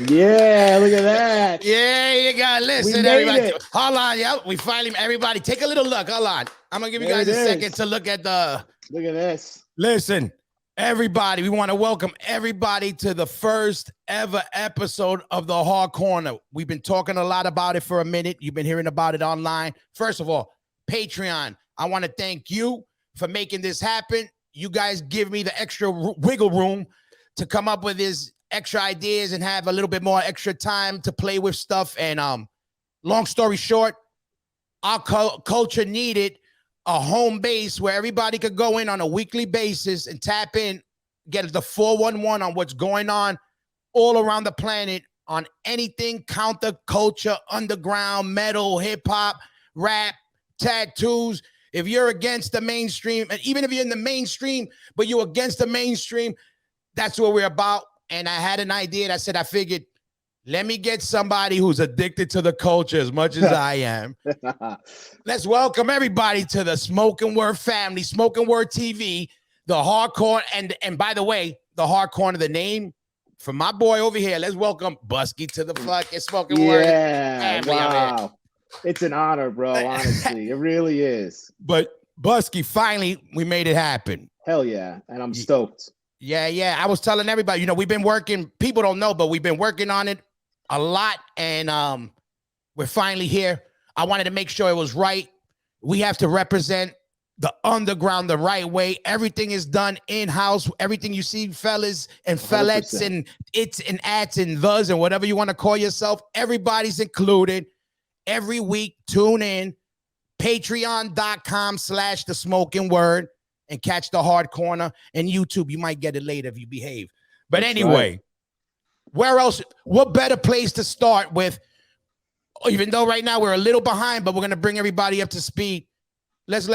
Yeah, look at that. Yeah, you got to We listen, made everybody. it. Hold on, yeah. We finally, everybody, take a little look. Hold on. I'm going to give you There guys it a second is. to look at the. Look at this. Listen, everybody, we want to welcome everybody to the first ever episode of the Hard Corner. We've been talking a lot about it for a minute. You've been hearing about it online. First of all, Patreon. I want to thank you for making this happen. You guys give me the extra wiggle room to come up with these extra ideas and have a little bit more extra time to play with stuff. And long story short, our culture needed a home base where everybody could go in on a weekly basis and tap in, get the 411 on what's going on all around the planet on anything counterculture, underground, metal, hip hop, rap, tattoos. If you're against the mainstream, and even if you're in the mainstream, but you're against the mainstream, that's what we're about. And I had an idea. I said, I figured, let me get somebody who's addicted to the culture as much as I am. Let's welcome everybody to the Smoking Word family, Smoking Word TV, the hardcore. And by the way, the hard corner, the name from my boy over here. Let's welcome Busky to the fucking Smoking Word family. Wow. It's an honor, bro. Honestly, it really is. But Busky, finally, we made it happen. Hell yeah. And I'm stoked. Yeah. I was telling everybody, we've been working. People don't know, but we've been working on it a lot. And we're finally here. I wanted to make sure it was right. We have to represent the underground the right way. Everything is done in-house. Everything you see, fellas and fellettes 100%. and it's and ats and thes and whatever you want to call yourself, everybody's included. Every week, tune in, patreon.com/the smoking word and catch the hard corner. And YouTube, you might get it later if you behave. But That's anyway, right. Where else? What better place to start with? Even though right now we're a little behind, but we're going to bring everybody up to speed. Let's give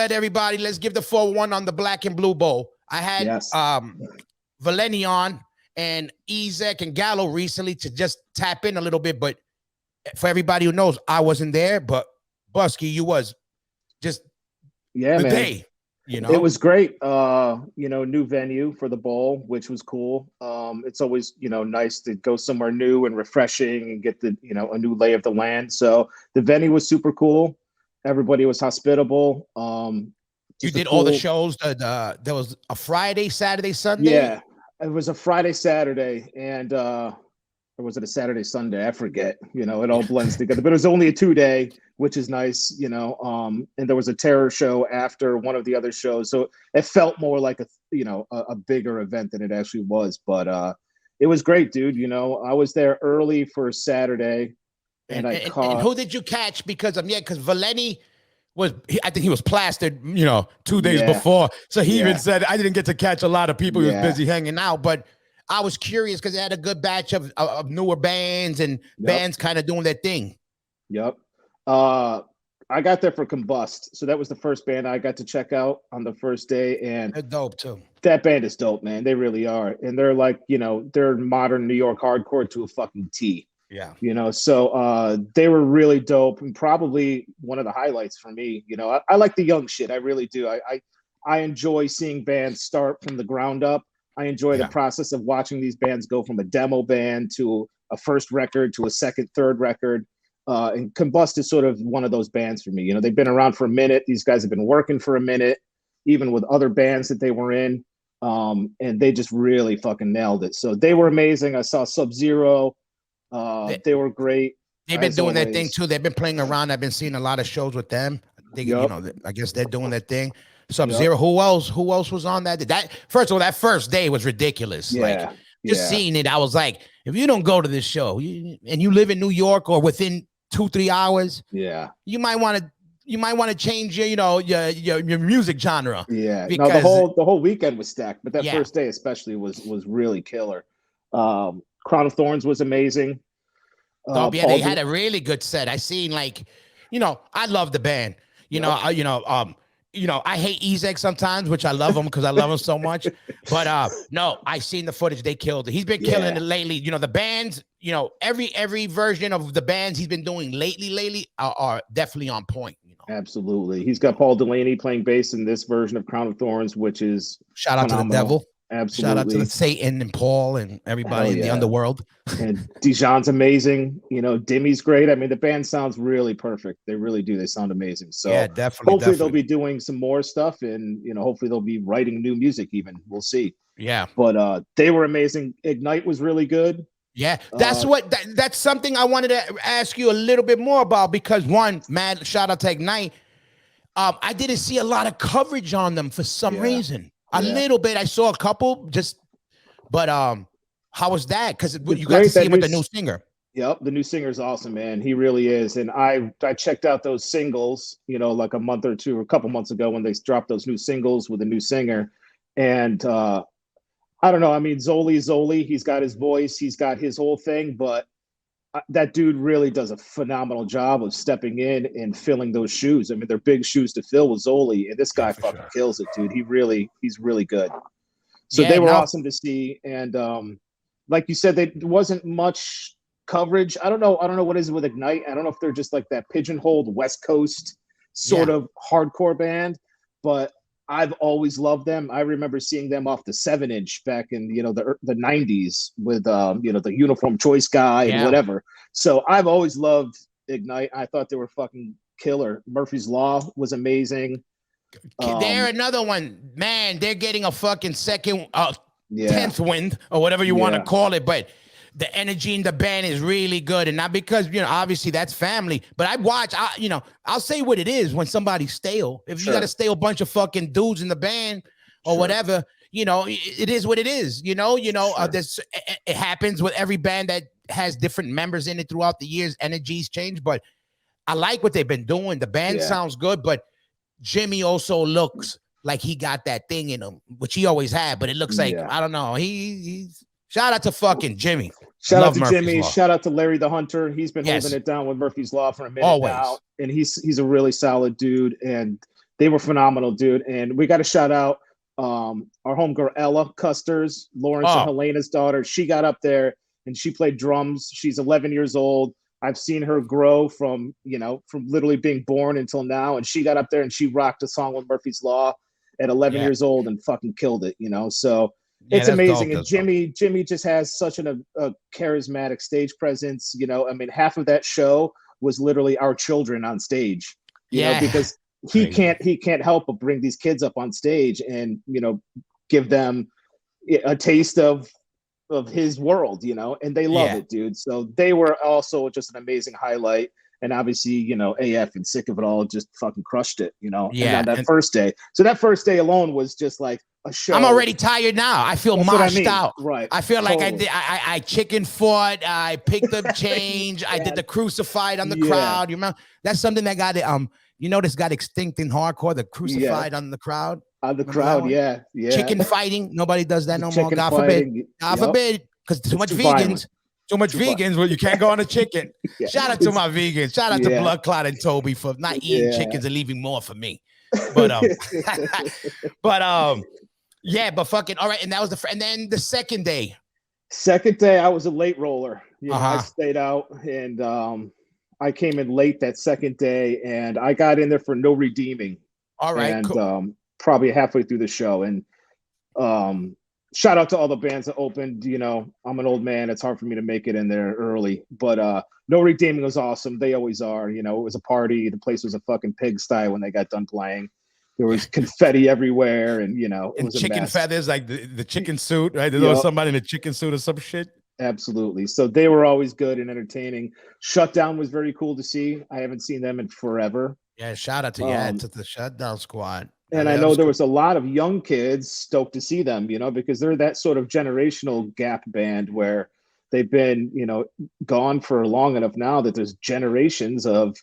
the 4-1 on the Black and Blue Bowl. I had Valeni on and Ezek and Gallo recently to just tap in a little bit, but for everybody who knows, I wasn't there, but Busky, you was just the man. Day. It was great. New venue for the bowl, which was cool. It's always, nice to go somewhere new and refreshing and get the, a new lay of the land. So the venue was super cool. Everybody was hospitable. You did all the shows. There was a Friday, Saturday, Sunday. Yeah, it was a Friday, Saturday, and or was it a Saturday, Sunday? I forget. It all blends together. But it was only a 2-day, which is nice. And there was a terror show after one of the other shows, so it felt more like a bigger event than it actually was. But it was great, dude. I was there early for Saturday, and and who did you catch? Because Valeni I think he was plastered, 2 days before. So he even said, I didn't get to catch a lot of people. He was busy hanging out, but I was curious because they had a good batch of newer bands and bands kind of doing their thing. Yep. I got there for Combust. So that was the first band I got to check out on the first day. And they're dope too. That band is dope, man. They really are. And they're like, they're modern New York hardcore to a fucking T. Yeah. So they were really dope and probably one of the highlights for me. I like the young shit. I really do. I enjoy seeing bands start from the ground up. I enjoy the process of watching these bands go from a demo band to a first record to a second, third record. And Combust is sort of one of those bands for me. They've been around for a minute. These guys have been working for a minute, even with other bands that they were in. And they just really fucking nailed it. So they were amazing. I saw Sub-Zero. They were great. They've been doing their thing too. They've been playing around. I've been seeing a lot of shows with them. I guess they're doing their thing. Sub-Zero. Who else was on that? First of all, that first day was ridiculous. Seeing it, I was like, if you don't go to this show and you live in New York or within 2-3 hours, you might want to change your music genre. Yeah, because the whole weekend was stacked, but that first day especially was really killer. Crown of Thorns was amazing. They had a really good set. I seen I love the band. I hate Ezek sometimes, which I love him because I love him so much. But no, I seen the footage. They killed it. He's been killing it lately. The bands, every version of the bands he's been doing lately are definitely on point. Absolutely. He's got Paul Delaney playing bass in this version of Crown of Thorns, which is shout out to the devil. Shout out to Absolutely. the Satan and Paul and everybody Hell in the yeah. underworld. And Dijon's amazing. You know, Dimmy's great. I mean, the band sounds really perfect. They really do. They sound amazing. Yeah, So definitely, hopefully they'll definitely. be doing some more stuff, and you know, hopefully they'll be writing new music even. We'll see. Yeah. But they were amazing. Ignite was really good. Yeah, that's something I wanted to ask you a little bit more about because one, man, shout out to Ignite. I didn't see a lot of coverage on them for some reason. A little bit. I saw a couple but how was that? Because you got to see him with the new singer. Yep, the new singer is awesome, man. He really is. And I checked out those singles, you know, like a month or two or a couple months ago when they dropped those new singles with a new singer. And I don't know. I mean, Zoli, he's got his voice, he's got his whole thing, but that dude really does a phenomenal job of stepping in and filling those shoes. I mean, they're big shoes to fill with Zoli, and this guy fucking kills it, dude. He's really good. So they were awesome to see. And like you said, there wasn't much coverage. I don't know what is it with Ignite. I don't know if they're just like that pigeonholed West Coast sort of hardcore band, but I've always loved them. I remember seeing them off the 7-inch back in, you know, the 90s with you know, the Uniform Choice guy and whatever. So I've always loved Ignite. I thought they were fucking killer. Murphy's Law was amazing. They're another one, man. They're getting a fucking second 10th wind or whatever you want to call it, but the energy in the band is really good. And not because, you know, obviously that's family, but I'll say what it is when somebody's stale. If you got a stale bunch of fucking dudes in the band or whatever, you know, it is what it is, you know, it happens with every band that has different members in it throughout the years. Energies change, but I like what they've been doing. The band sounds good, but Jimmy also looks like he got that thing in him, which he always had, but it looks like, I don't know. He's shout out to fucking Jimmy. Shout out to Jimmy. Shout out to Larry the Hunter. He's been holding it down with Murphy's Law for a minute now, and he's a really solid dude. And they were phenomenal, dude. And we got to shout out our homegirl Ella Custers, Lawrence and Helena's daughter. She got up there and she played drums. She's 11 years old. I've seen her grow from literally being born until now. And she got up there and she rocked a song with Murphy's Law at 11 years old and fucking killed it. You know, so. It's amazing. And Jimmy just has such a charismatic stage presence. You know, I mean, half of that show was literally our children on stage, you know, because he can't help but bring these kids up on stage and, you know, give them a taste of his world, you know, and they love it, dude. So they were also just an amazing highlight. And obviously, you know, AF and Sick of It All just fucking crushed it, you know. And on that first day. So that first day alone was just like a show. I'm already tired now. I feel moshed out. Right. I feel like I chicken fought. I picked up change. I did the crucified on the crowd. You remember? That's something that got this got extinct in hardcore. The crucified on the crowd. On the crowd, yeah. Chicken fighting. Nobody does that no more. God forbid. God forbid. Because too much vegans. Too much vegans. Well, you can't go on a chicken. Shout out to my vegans. Shout out to Blood Clot and Toby for not eating chickens and leaving more for me. But but fucking all right. And that was and then the second day. Second day, I was a late roller. You know, I stayed out and I came in late that second day, and I got in there for No Redeeming. All right, and cool. Probably halfway through the show, and shout out to all the bands that opened. You know, I'm an old man. It's hard for me to make it in there early. But No Redeeming was awesome. They always are. You know, it was a party. The place was a fucking pigsty when they got done playing. There was confetti everywhere, and, you know, it was chicken a mess. feathers, like the chicken suit, right? There was somebody in a chicken suit or some shit. Absolutely. So they were always good and entertaining. Shutdown was very cool to see. I haven't seen them in forever. Yeah, shout out to to the Shutdown Squad. And I know there was a lot of young kids stoked to see them, you know, because they're that sort of generational gap band where they've been, you know, gone for long enough now that there's generations of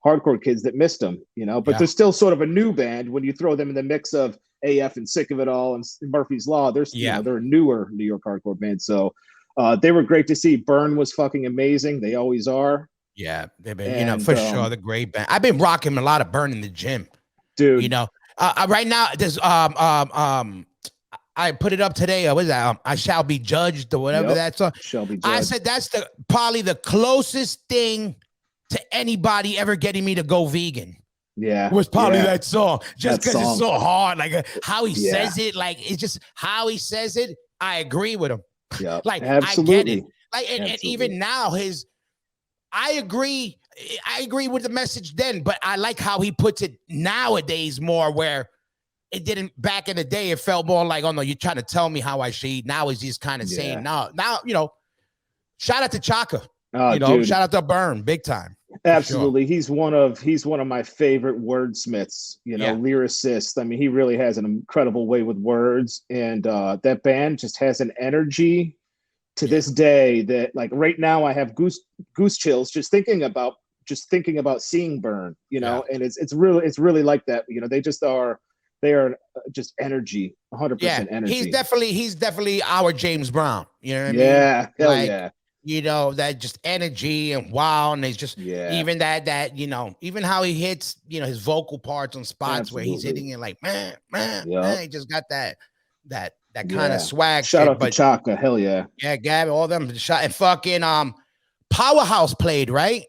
hardcore kids that missed them, you know, but they're still sort of a new band when you throw them in the mix of AF and Sick of It All and Murphy's Law. They're they're a newer New York hardcore band. So they were great to see. Burn was fucking amazing. They always are. Yeah, they've been, you know, for sure, the great band. I've been rocking a lot of Burn in the gym, dude. You know, right now there's I put it up today. What is that? I Shall Be Judged or whatever that's on. Shall Be Judged. I said that's probably the closest thing to anybody ever getting me to go vegan. Yeah, was probably yeah. that song, just That because it's song. so hard. Like how he Yeah. says it, like it's just how he says it. I agree with him. Yeah, Like I get it. absolutely. Like and Absolutely. even now, I agree. I agree with the message then, but I like how he puts it nowadays more where it didn't back in the day. It felt more like, oh no, you're trying to tell me how I should eat. Now he's just kind of saying, now, shout out to Chaka. Oh, dude. Shout out to Burn, big time. Absolutely. Sure. He's one of my favorite wordsmiths, lyricists. I mean, he really has an incredible way with words. And that band just has an energy to this day that, like, right now I have goose chills just thinking about seeing Burn, and it's really like that. They are just energy, 100% energy. He's definitely our James Brown. You know what I mean? Yeah, hell yeah. That just energy and wow, and it's just even that even how he hits his vocal parts on spots where he's hitting it like man, he just got that kind of swag. Shout out to Chaka, hell yeah. Yeah, Gabby, all them shot and fucking Powerhouse played, right?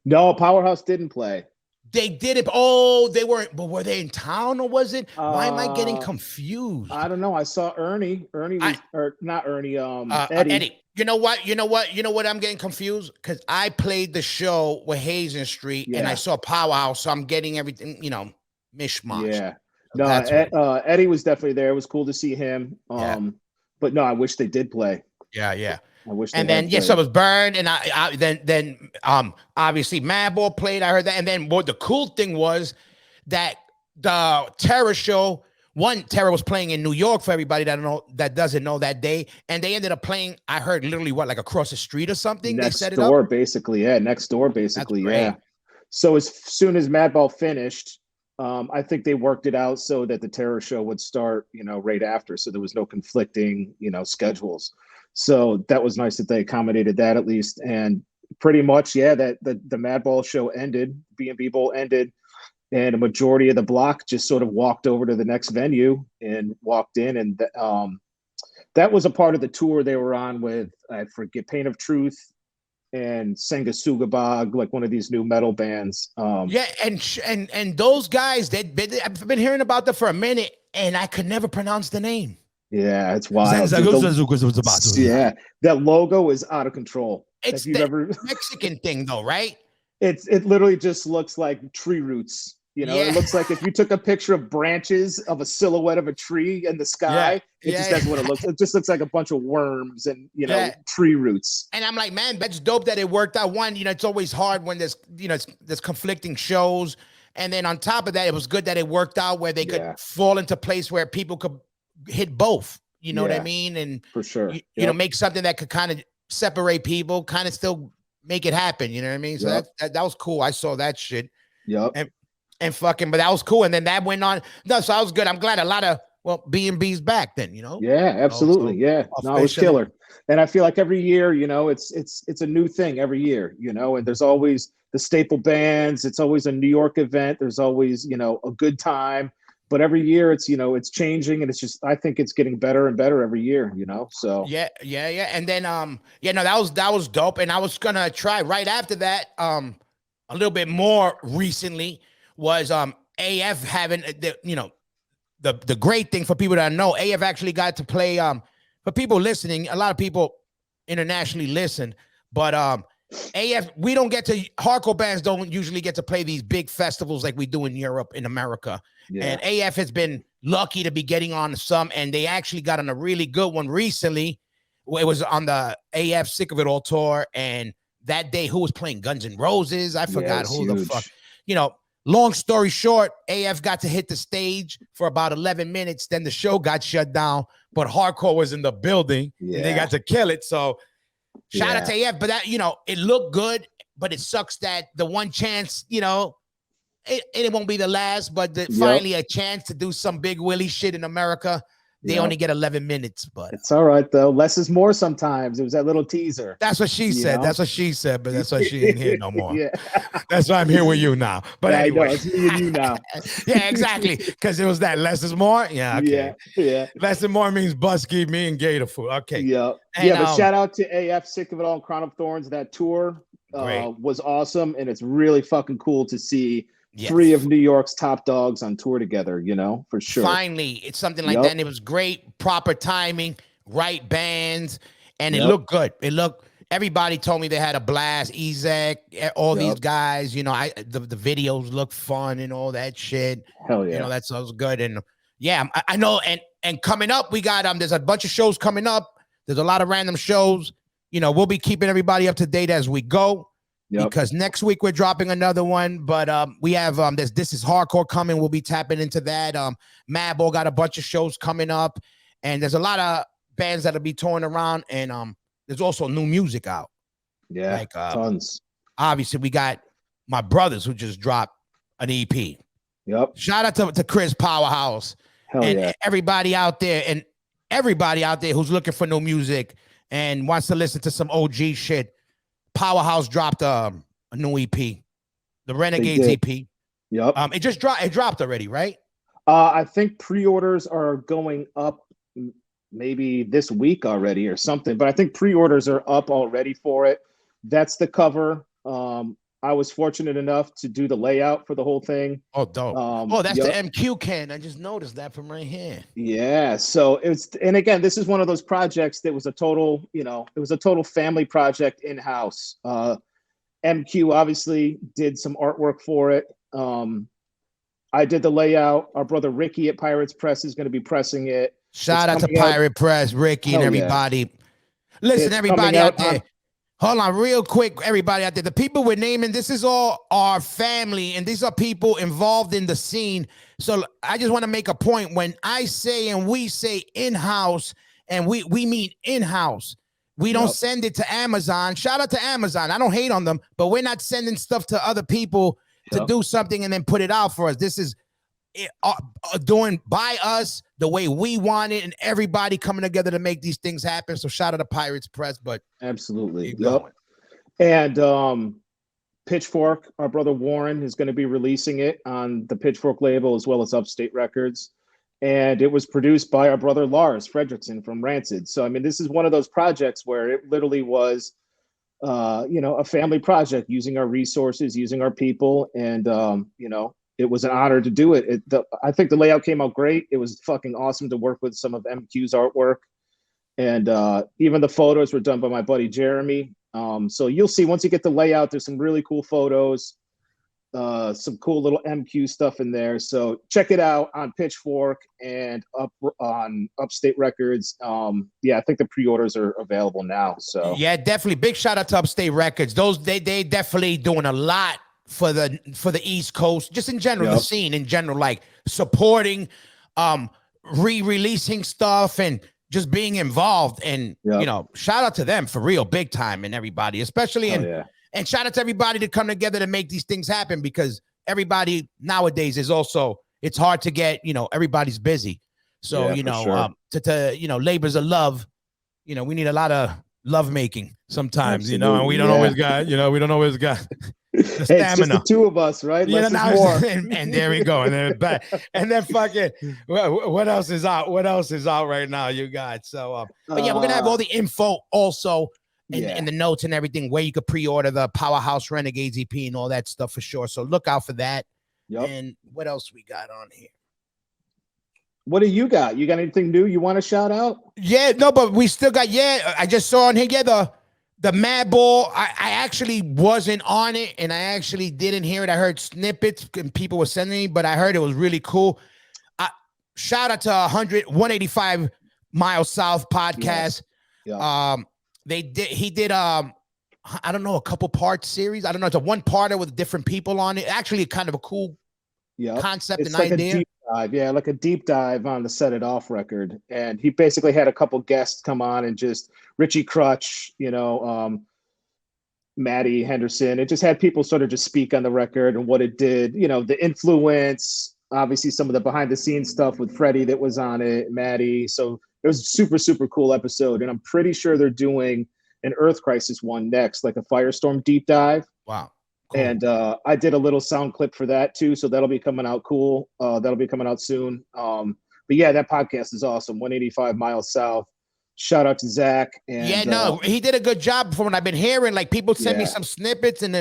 No, Powerhouse didn't play. They did it. Oh, they weren't. But were they in town or was it? Why am I getting confused? I don't know. I saw Ernie. Not Ernie. Eddie. You know what? I'm getting confused because I played the show with Hazen Street and I saw Powerhouse, so I'm getting everything. Mishmash. Yeah. No, Eddie was definitely there. It was cool to see him. But no, I wish they did play. Yeah. I wish. And then so it was Burn, and I then obviously Madball played. I heard that, and then what the cool thing was that the Terror show. Terror was playing in New York for everybody that doesn't know that day, and they ended up playing. I heard literally like across the street or something. Next they set door, it up basically. Yeah, next door, basically. Yeah. So as soon as Madball finished, I think they worked it out so that the Terror show would start, right after. So there was no conflicting, schedules. So that was nice that they accommodated that at least. And pretty much, that the Madball show ended, B&B Bowl ended, and a majority of the block just sort of walked over to the next venue and walked in. And that was a part of the tour they were on with, I forget, Pain of Truth and Sanguisugabogg, like one of these new metal bands. And those guys, I've been hearing about them for a minute, and I could never pronounce the name. Yeah, it's wild. That logo is out of control. It's the Mexican thing, though, right? It literally just looks like tree roots. It looks like if you took a picture of branches of a silhouette of a tree in the sky, that's what it looks. It just looks like a bunch of worms and tree roots. And I'm like, man, that's dope that it worked out. One, it's always hard when there's conflicting shows, and then on top of that, it was good that it worked out where they could fall into place where people could hit both. You know what I mean? And for sure, make something that could kind of separate people, kind of still make it happen. You know what I mean? So that was cool. I saw that shit. Yep. And fucking, but that was cool. And then that went on. No, so I was good. I'm glad a lot of B&B's back then, Yeah, absolutely. It was killer. And I feel like every year, it's a new thing every year, and there's always the staple bands. It's always a New York event. There's always, a good time. But every year it's, it's changing, and it's just, I think it's getting better and better every year, so. Yeah. And then, that was dope. And I was going to try right after that, a little bit more recently was, AF having the great thing for people that know, AF actually got to play, for people listening, a lot of people internationally listen, but, AF, hardcore bands don't usually get to play these big festivals like we do in Europe, in America. Yeah. And AF has been lucky to be getting on some, and they actually got on a really good one recently. It was on the AF Sick of It All tour, and that day, who was playing Guns N' Roses? I forgot who huge. The fuck. Long story short, AF got to hit the stage for about 11 minutes. Then the show got shut down, but hardcore was in the building, and they got to kill it. So shout out to AF, but that, it looked good, but it sucks that the one chance, it won't be the last, but finally a chance to do some big Willie shit in America. They only get 11 minutes, but it's all right though. Less is more sometimes. It was that little teaser. That's what she said. That's what she said, but that's why she ain't here no more. That's why I'm here with you now. But anyway, it's me and you now. Yeah, exactly. Because it was that less is more. Yeah, okay. Yeah. Less is more means Busky, me, and Gatorfood. Okay. Yeah. And, but shout out to AF Sick of It All, Crown of Thorns. That tour was awesome, and it's really fucking cool to see three of New York's top dogs on tour together, for sure. Finally, it's something like that. And it was great, proper timing, right bands, and it looked good. Everybody told me they had a blast. Ezek, all these guys, the videos look fun and all that shit. Hell yeah. That sounds good. And yeah, I know. And coming up, we got, there's a bunch of shows coming up. There's a lot of random shows. We'll be keeping everybody up to date as we go. Because next week we're dropping another one, but we have This Is Hardcore coming. We'll be tapping into that. Madball got a bunch of shows coming up, and there's a lot of bands that'll be touring around, and there's also new music out. Yeah, like tons. Obviously, we got my brothers who just dropped an EP. Yep. Shout out to Chris Powerhouse. Hell and yeah. everybody out there who's looking for new music and wants to listen to some OG shit. Powerhouse dropped a new EP, the Renegades EP. Yep. It just dropped. It dropped already, right? I think pre-orders are going up maybe this week already or something, but I think pre-orders are up already for it. That's the cover. I was fortunate enough to do the layout for the whole thing. Oh, dope. That's the MQ can. I just noticed that from right here. Yeah. So and again, this is one of those projects that was a total, family project in-house. MQ obviously did some artwork for it. I did the layout. Our brother Ricky at Pirates Press is going to be pressing it. Shout out to Pirate Press, Ricky, and everybody. Yeah. Listen, everybody out there. Hold on real quick, everybody out there. The people we're naming, this is all our family, and these are people involved in the scene. So I just want to make a point. When I say and we say in-house, and we mean in-house, we don't send it to Amazon. Shout out to Amazon. I don't hate on them, but we're not sending stuff to other people to do something and then put it out for us. This is doing by us the way we want it, and everybody coming together to make these things happen. So shout out to Pirates Press, but absolutely. Yep. And Pitchfork, our brother Warren is going to be releasing it on the Pitchfork label as well as Upstate Records. And it was produced by our brother Lars Fredrickson from Rancid. So I mean, this is one of those projects where it literally was a family project, using our resources, using our people, and it was an honor to do it. I think the layout came out great. It was fucking awesome to work with some of MQ's artwork. And even the photos were done by my buddy Jeremy. So you'll see once you get the layout, there's some really cool photos, some cool little MQ stuff in there. So check it out on Pitchfork and up on Upstate Records. I think the pre-orders are available now. So yeah, definitely. Big shout out to Upstate Records. They definitely doing a lot for the East Coast, just in general, the scene in general, like supporting, re-releasing stuff and just being involved. And shout out to them for real, big time, and everybody, especially and shout out to everybody to come together to make these things happen, because everybody nowadays is also, it's hard to get, everybody's busy. So to labors of love, we need a lot of love making sometimes. Absolutely. And we don't always got the stamina. It's just the two of us, right? And there we go. And then fucking what else is out? What else is out right now, you guys? So but we're gonna have all the info also in the notes and everything, where you could pre-order the Powerhouse Renegades EP and all that stuff for sure. So look out for that. And what else we got on here? What do you got? You got anything new you want to shout out? Yeah, no, but we still got, I just saw on here, the Madball. I actually wasn't on it, and I actually didn't hear it. I heard snippets and people were sending me, but I heard it was really cool. Shout out to 185 Miles South podcast. Yes. He did I don't know, a couple part series. I don't know, it's a one-parter with different people on it. Actually kind of a cool concept and like idea. Like a deep dive on the Set It Off record. And he basically had a couple guests come on, and just Richie Crutch, Maddie Henderson. It just had people sort of just speak on the record and what it did, the influence, obviously some of the behind the scenes stuff with Freddie that was on it, Maddie. So it was a super, super cool episode. And I'm pretty sure they're doing an Earth Crisis one next, like a Firestorm deep dive. Wow. Cool. And I did a little sound clip for that too. So that'll be coming out cool. That'll be coming out soon. But yeah, that podcast is awesome. 185 Miles South. shout out to Zach. And yeah, no, he did a good job from what I've been hearing. Like people sent me Yeah. some snippets, and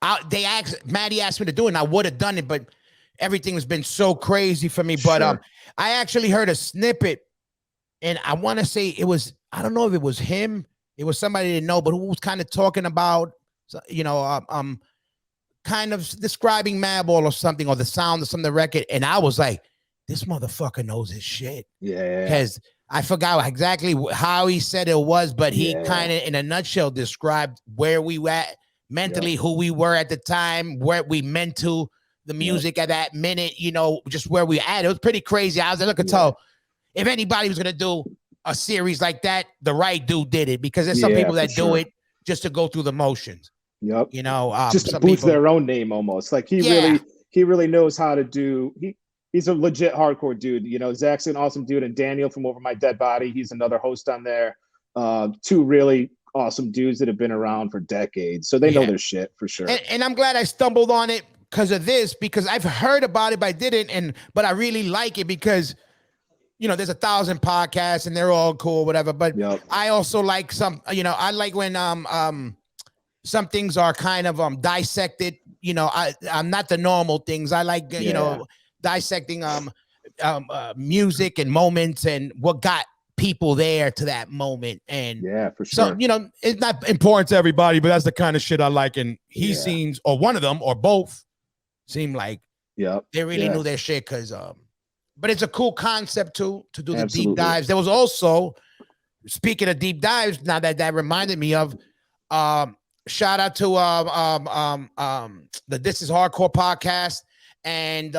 Maddie asked me to do it, and I would have done it, but everything has been so crazy for me. But Sure. I actually heard a snippet, and I want to say it was, I don't know if it was him, it was somebody I didn't know, but who was kind of talking about, you know, kind of describing Madball or something, or the sound of some of the record, and I was like, this motherfucker knows his shit. Yeah. Because I forgot exactly how he said it was, but he Yeah. kind of, in a nutshell, described where we were at mentally, who we were at the time, where we meant to the music at that minute, you know, just where we at. It was pretty crazy. I was like, I could tell if anybody was gonna do a series like that, the right dude did it, because there's some people that do it just to go through the motions. Yep. You know, just to boost their own name almost. Like he really knows how to do. He's a legit hardcore dude. You know, Zach's an awesome dude, and Daniel from Over My Dead Body, he's another host on there. Two really awesome dudes that have been around for decades, so they know their shit for sure. And I'm glad I stumbled on it because of this, because I've heard about it, but I didn't. But I really like it because, you know, there's 1,000 podcasts and they're all cool, whatever. But I also like some, you know, I like when some things are kind of dissected. You know, I'm not the normal things. I like you know, dissecting music and moments and what got people there to that moment. And for sure. So, you know, it's not important to everybody, but that's the kind of shit I like. And he seems, or one of them, or both, seem like they really knew their shit. Because but it's a cool concept to do the deep dives. There was also, speaking of deep dives, now that reminded me of shout out to the This Is Hardcore podcast and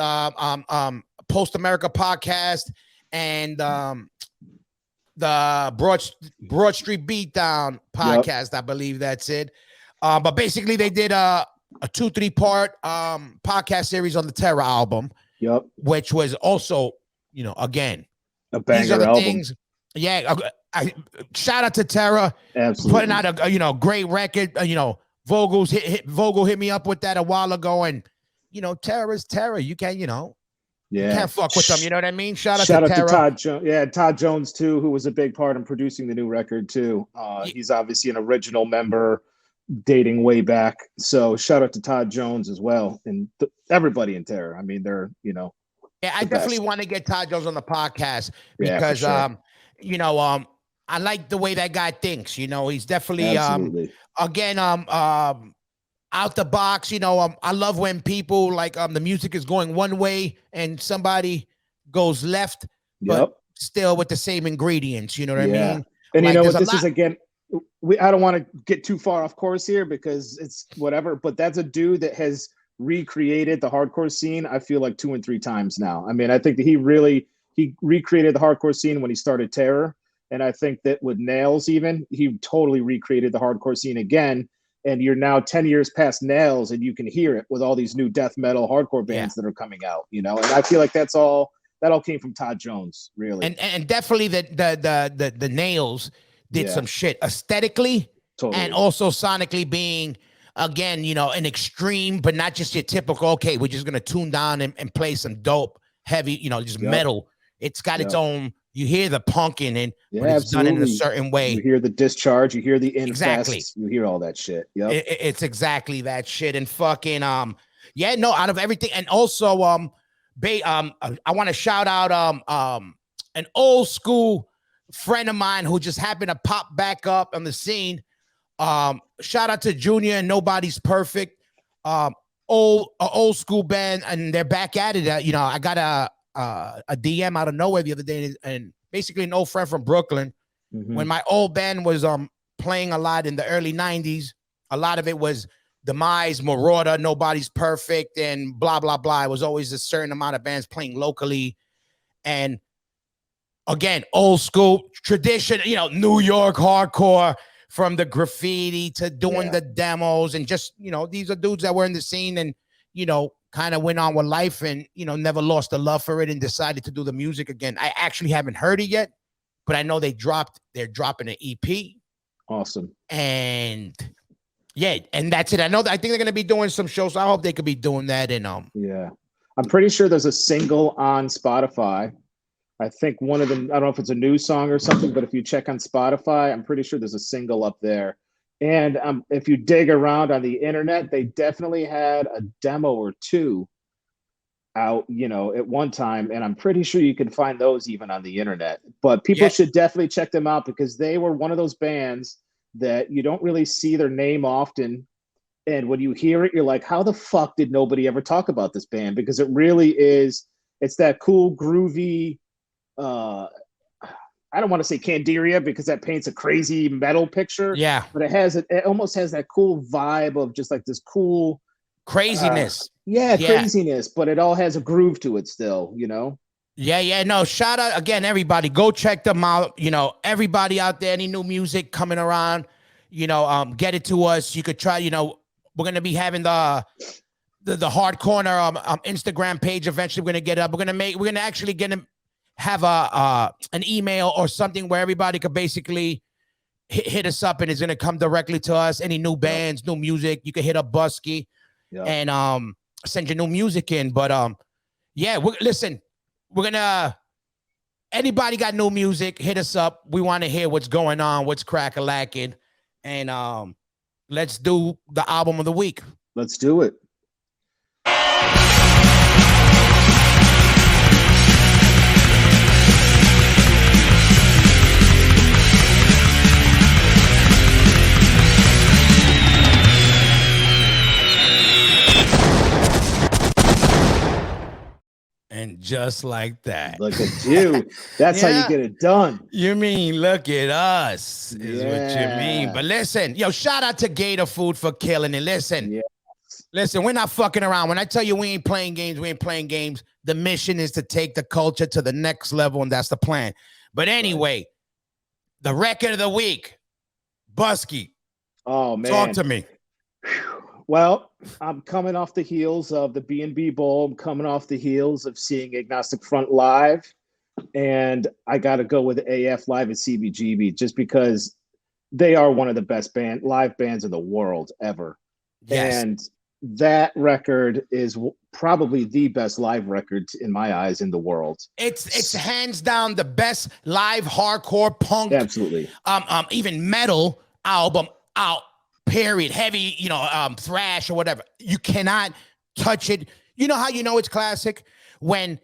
Post America podcast and the Broad Street Beatdown podcast. I believe that's it. But basically they did a 2-3 part podcast series on the Terror album. Which was also, you know, again, a banger these are the album. things. Yeah, I shout out to Terror, absolutely, putting out a you know, great record. You know, Vogel hit me up with that a while ago, and you know, Terror is Terror. You can't, you know, you can't fuck with them. You know what I mean? Shout out to Todd Jones. Yeah, Todd Jones too, who was a big part in producing the new record too. He's obviously an original member, dating way back. So shout out to Todd Jones as well, and everybody in Terror. I mean, they're, you know. Yeah, I definitely want to get Todd Jones on the podcast because you know, I like the way that guy thinks. You know, he's definitely again out the box. You know, I love when people like the music is going one way and somebody goes left, but still with the same ingredients. You know what I mean? And like, you know what, this is again, I don't want to get too far off course here because it's whatever, but that's a dude that has recreated the hardcore scene, I feel like 2 and 3 times now. I mean, I think that he recreated the hardcore scene when he started Terror. And I think that with Nails, even, he totally recreated the hardcore scene again. And you're now 10 years past Nails, and you can hear it with all these new death metal hardcore bands that are coming out, you know. And I feel like that all came from Todd Jones, really. And definitely the Nails did some shit aesthetically and also sonically, being, again, you know, an extreme, but not just your typical, okay, we're just going to tune down and play some dope, heavy, you know, just metal. It's got its own, you hear the punking, and but it's done in a certain way. You hear the discharge, you hear the infest, you hear all that shit. It's exactly that shit. And fucking, out of everything. And also, I want to shout out an old school friend of mine who just happened to pop back up on the scene. Shout out to Junior and Nobody's Perfect. Old school band, and they're back at it. You know, I got a DM out of nowhere the other day, and basically an old friend from Brooklyn. When my old band was playing a lot in the early 90s, a lot of it was Demise, Marauder, Nobody's Perfect, and blah blah blah. It was always a certain amount of bands playing locally, and again, old school tradition, you know, New York hardcore, from the graffiti to doing the demos, and just, you know, these are dudes that were in the scene and, you know, kind of went on with life and, you know, never lost the love for it and decided to do the music again. I actually haven't heard it yet, but I know they're dropping an EP. Awesome. And and that's it. I think they're going to be doing some shows. So I hope they could be doing that. And I'm pretty sure there's a single on Spotify I think one of them, I don't know if it's a new song or something, but if you check on Spotify, I'm pretty sure there's a single up there. And if you dig around on the internet, they definitely had a demo or two out, at one time. And I'm pretty sure you can find those even on the internet. But people should definitely check them out because they were one of those bands that you don't really see their name often. And when you hear it, you're like, how the fuck did nobody ever talk about this band? Because it really is, it's that cool, groovy, I don't want to say Candiria because that paints a crazy metal picture. Yeah. But it almost has that cool vibe of just like this cool craziness. Craziness, but it all has a groove to it still, Yeah. No, shout out again, everybody. Go check them out. Everybody out there, any new music coming around, get it to us. You could try, we're gonna be having the Hard Corner Instagram page eventually. We're gonna get it up. We're gonna actually have an email or something where everybody could basically hit us up and it's gonna come directly to us. Any new bands, new music, you can hit up Busky and send your new music in. But we're gonna anybody got new music, hit us up. We want to hear what's going on, what's crack-a-lacking, and let's do the album of the week. Let's do it. And just like that. Look at you. That's how you get it done. You mean look at us is what you mean. But listen, shout out to Gator Food for killing it. Listen, we're not fucking around. When I tell you we ain't playing games, we ain't playing games. The mission is to take the culture to the next level, and that's the plan. But anyway, the record of the week, Busky. Oh, man. Talk to me. Well, I'm coming off the heels of the B&B Bowl. I'm coming off the heels of seeing Agnostic Front live. And I got to go with AF live at CBGB just because they are one of the best live bands in the world ever. Yes. And that record is probably the best live record in my eyes in the world. It's hands down the best live hardcore punk. Absolutely. Even metal album out. Period. Heavy, thrash or whatever. You cannot touch it. You know how you know it's classic? When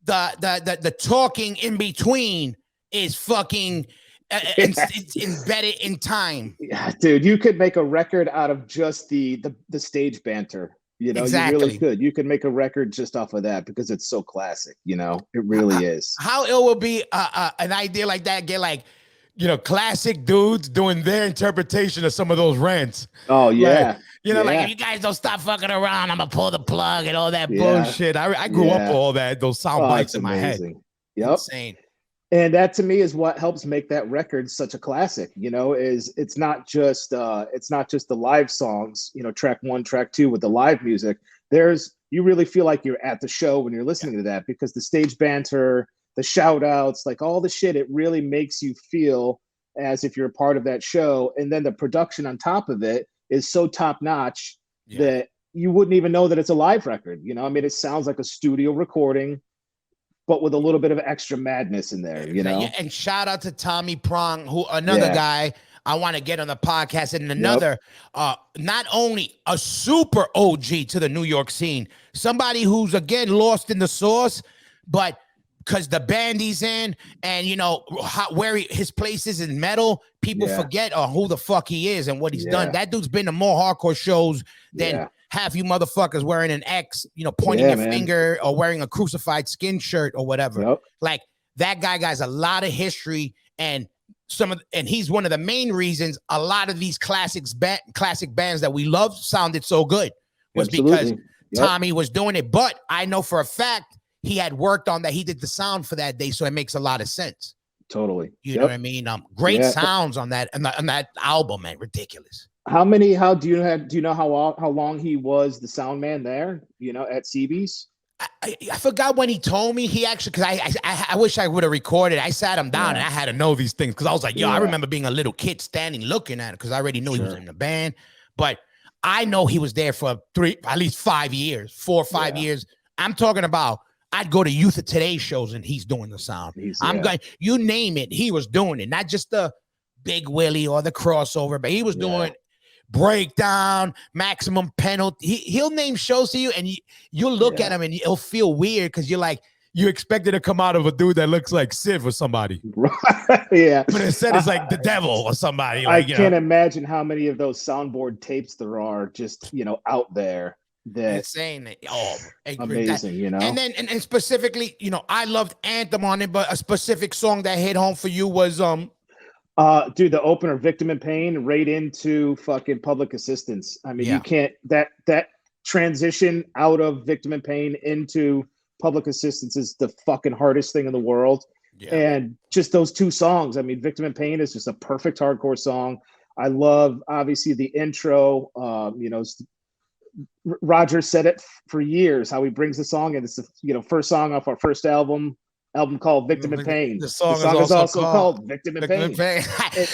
the talking in between is fucking it's embedded in time. Yeah, dude, you could make a record out of just the stage banter. Exactly. You really could. You could make a record just off of that because it's so classic. It really is. How ill would be an idea like that? Get like, classic dudes doing their interpretation of some of those rants. Oh, yeah. Like, like, if you guys don't stop fucking around, I'm going to pull the plug and all that bullshit. I grew up with all that, those sound bites in my head. Yep. Insane. And that to me is what helps make that record such a classic, is it's not just the live songs, track 1, track 2 with the live music. You really feel like you're at the show when you're listening to that because the stage banter, the shout outs, like all the shit, it really makes you feel as if you're a part of that show. And then the production on top of it is so top notch that you wouldn't even know that it's a live record. It sounds like a studio recording, but with a little bit of extra madness in there, And shout out to Tommy Prong, who another guy I want to get on the podcast, and another, not only a super OG to the New York scene, somebody who's again lost in the sauce, but because the band he's in and where his place is in metal, people forget who the fuck he is and what he's done. That dude's been to more hardcore shows than half you motherfuckers wearing an X, pointing your finger or wearing a crucified skin shirt or whatever. Like that guy has a lot of history, and he's one of the main reasons a lot of these classic bands that we love sounded so good was because Tommy was doing it. But I know for a fact he had worked on that. He did the sound for that day, so it makes a lot of sense. Totally. You know what I mean? Great sounds on that album, man. Ridiculous. How do you know how long he was the sound man there, at CB's? I forgot when he told me. He actually, because I wish I would have recorded. I sat him down and I had to know these things because I was like, I remember being a little kid standing looking at it because I already knew he was in the band. But I know he was there for at least 5 years, 4 or 5 years. I'm talking about I'd go to Youth of Today shows and he's doing the sound. I'm going, you name it, he was doing it. Not just the Big Willie or the crossover, but he was doing breakdown, maximum penalty. He'll name shows to you, and you'll look at him and it'll feel weird because you're like, you expected to come out of a dude that looks like Civ or somebody. Yeah. But instead it's like the devil or somebody. Like, I can't imagine how many of those soundboard tapes there are just, out there. That's insane. Amazing, And then and specifically, I loved Anthem on it, but a specific song that hit home for you was dude, the opener, Victim in Pain, right into fucking Public Assistance. I mean, you can't that transition out of Victim in Pain into Public Assistance is the fucking hardest thing in the world. And just those two songs. I mean, Victim in Pain is just a perfect hardcore song. I love obviously the intro. Roger said it for years how he brings the song, and it's the first song off our first album called Victim in Pain. The song is also called Victim in Pain.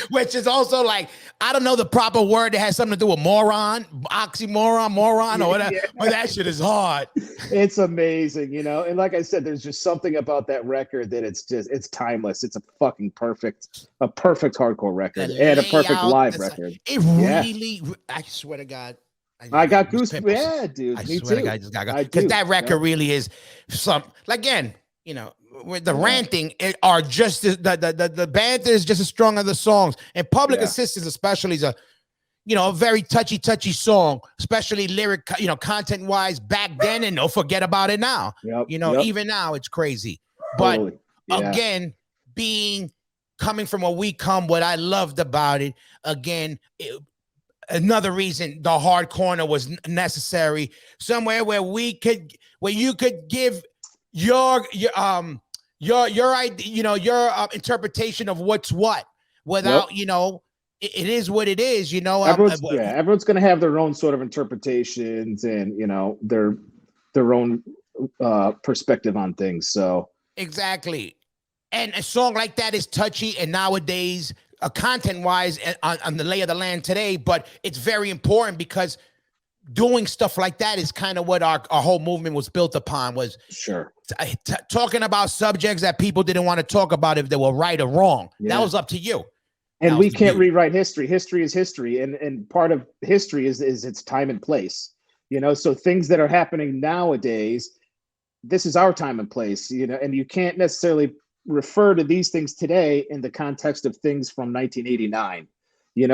Which is also like, I don't know the proper word that has something to do with moron, oxymoron, moron, or whatever. But that shit is hard. It's amazing, and like I said, there's just something about that record that it's timeless. It's a fucking perfect hardcore record and a perfect live record. It really, I swear to God, I got goosebumps. Yeah, dude. I Me swear too. to God, I just got because that record really is again, with the ranting are just the banter is just as strong as the songs, and Public Assistance especially is a very touchy song, especially lyric, content wise back then, and don't forget about it now. Even now it's crazy. But again, coming from where we come, what I loved about it, again, another reason the hard corner was necessary, somewhere where you could give your idea, your interpretation of what's what without, it is what it is, everyone's going to have their own sort of interpretations and, their own perspective on things. So exactly. And a song like that is touchy, and nowadays content-wise on the lay of the land today, but it's very important because doing stuff like that is kind of what our whole movement was built upon, was talking about subjects that people didn't want to talk about if they were right or wrong. That was up to you. And we can't rewrite history. History is history, and part of history is its time and place. So things that are happening nowadays, this is our time and place, and you can't necessarily refer to these things today in the context of things from 1989,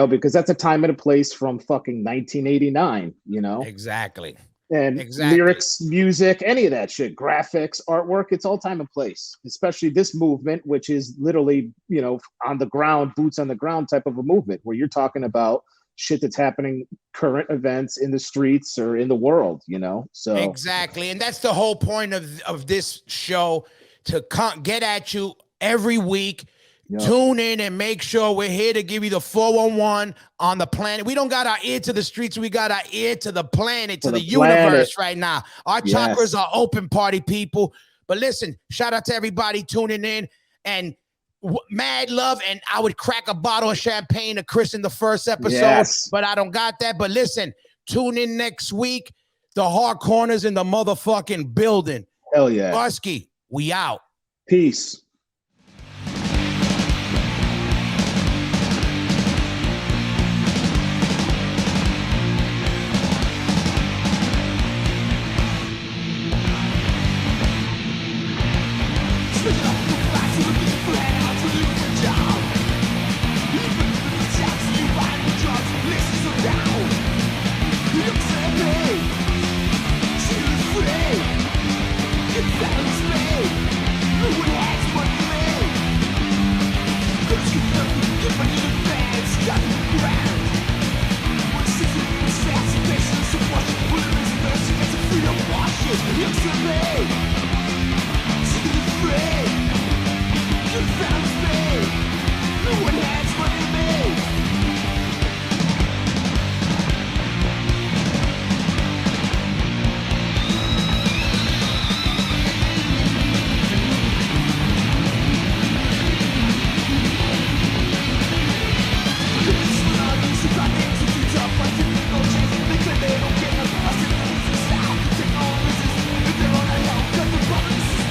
because that's a time and a place from fucking 1989, Exactly. And lyrics, music, any of that shit, graphics, artwork, it's all time and place, especially this movement, which is literally, on the ground, boots on the ground type of a movement where you're talking about shit that's happening, current events in the streets or in the world, so. Exactly. And that's the whole point of this show, to get at you every week. Tune in and make sure we're here to give you the 411 on the planet. We don't got our ear to the streets. We got our ear to the planet, to the universe right now. Our chakras are open, party people. But listen, shout out to everybody tuning in, and mad love. And I would crack a bottle of champagne to Chris in the first episode, but I don't got that. But listen, tune in next week. The Hard Corner's in the motherfucking building. Hell yeah. Barsky, we out. Peace. They don't get enough. I said, this is how. Take all this is. If they're on a hell, cut the problem.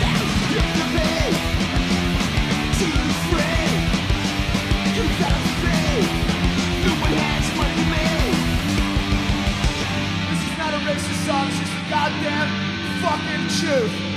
you.